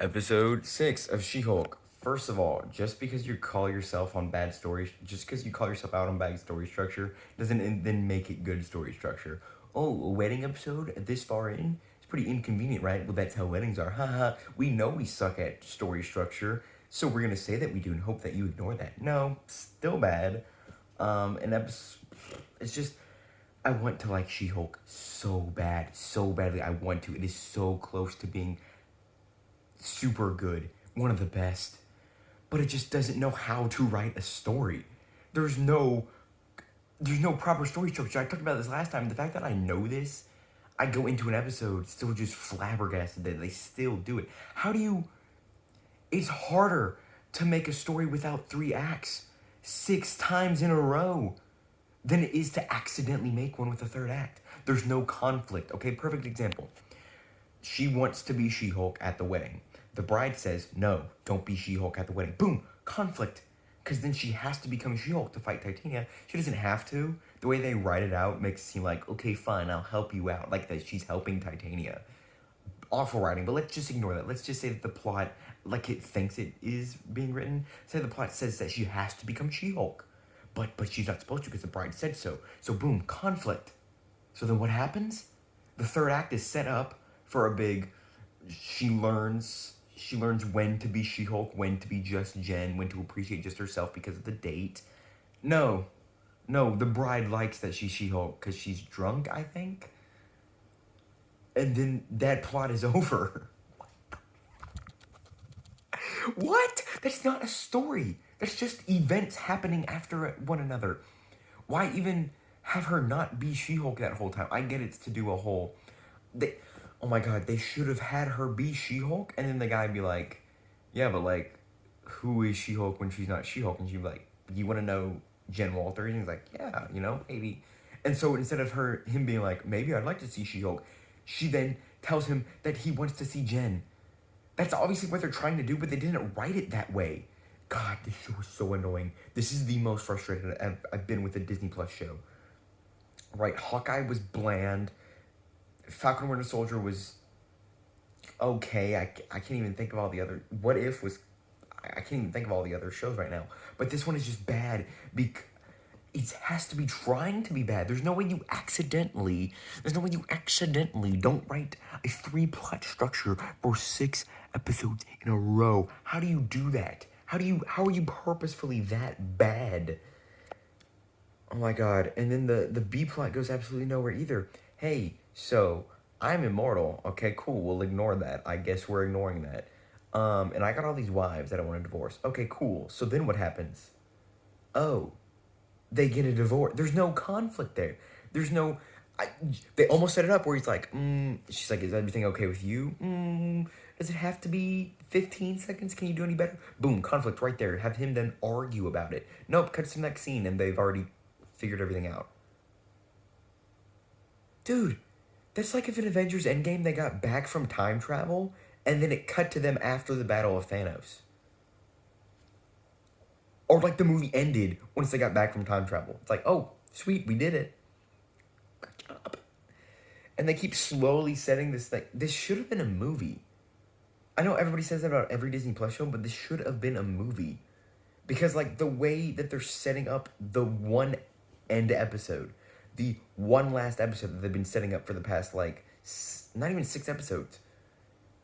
Episode 6 of She-Hulk. First of all, just because you call yourself on bad stories, just because you call yourself out on bad story structure, doesn't then make it good story structure. Oh, a wedding episode this far in? It's pretty inconvenient, right? Well, that's how weddings are. Haha, we know we suck at story structure, so we're gonna say that we do and hope that you ignore that. No, still bad. And it's just, I want to like She-Hulk so bad, so badly. I want to. It is so close to being super good, one of the best, but it just doesn't know how to write a story. There's no there's no proper story structure. I talked about this last time. The fact that I know this, I go into an episode still just flabbergasted that they still do it. How do you? It's harder to make a story without 3 acts 6 times in a row than it is to accidentally make one with a third act. There's no conflict. Okay, perfect example. She wants to be She-Hulk at the wedding. The bride says, no, don't be She-Hulk at the wedding. Boom, conflict. Because then she has to become She-Hulk to fight Titania. She doesn't have to. The way they write it out makes it seem like, okay, fine, I'll help you out. Like that she's helping Titania. Awful writing, but let's just ignore that. Let's just say that the plot, like it thinks it is being written, say the plot says that she has to become She-Hulk. But she's not supposed to because the bride said so. So boom, conflict. So then what happens? The third act is set up for a big she learns when to be She-Hulk, when to be just Jen, when to appreciate just herself because of the date. No. No, the bride likes that she's She-Hulk because she's drunk, I think. And then that plot is over. What? That's not a story. That's just events happening after one another. Why even have her not be She-Hulk that whole time? I get it's to do a whole. They, oh my god, they should have had her be She-Hulk, and then the guy be like, yeah, but like, who is She-Hulk when she's not She-Hulk? And she'd be like, you want to know Jen Walters? And he's like, yeah, maybe. And so instead of him being like, maybe I'd like to see She-Hulk, she then tells him that he wants to see Jen. That's obviously what they're trying to do, but they didn't write it that way. God, this show is so annoying. This is the most frustrated I've been with a Disney Plus show. Right, Hawkeye was bland. Falcon and Winter Soldier was okay. I can't even think of all the other. What If was. I can't even think of all the other shows right now. But this one is just bad because it has to be trying to be bad. There's no way you accidentally don't write a 3 plot structure for 6 episodes in a row. How do you do that? How are you purposefully that bad? Oh my god. And then the B plot goes absolutely nowhere either. Hey, so I'm immortal. Okay, cool. We'll ignore that. I guess we're ignoring that. And I got all these wives that I want to divorce. Okay, cool. So then what happens? Oh, they get a divorce. There's no conflict there. There's no. They almost set it up where he's like, she's like, is everything okay with you? Does it have to be 15 seconds? Can you do any better? Boom, conflict right there. Have him then argue about it. Nope, cut to the next scene and they've already figured everything out. Dude, that's like if in Avengers Endgame they got back from time travel and then it cut to them after the Battle of Thanos. Or like the movie ended once they got back from time travel. It's like, oh, sweet, we did it. Good job. And they keep slowly setting this thing. This should have been a movie. I know everybody says that about every Disney Plus show, but this should have been a movie. Because like the way that they're setting up the one end episode, the one last episode that they've been setting up for the past like, not even 6 episodes.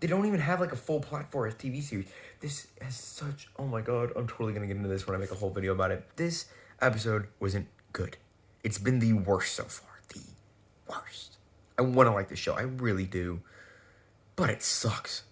They don't even have like a full plot for a TV series. This has such, oh my god, I'm totally gonna get into this when I make a whole video about it. This episode wasn't good. It's been the worst so far. The worst. I wanna like the show, I really do. But it sucks.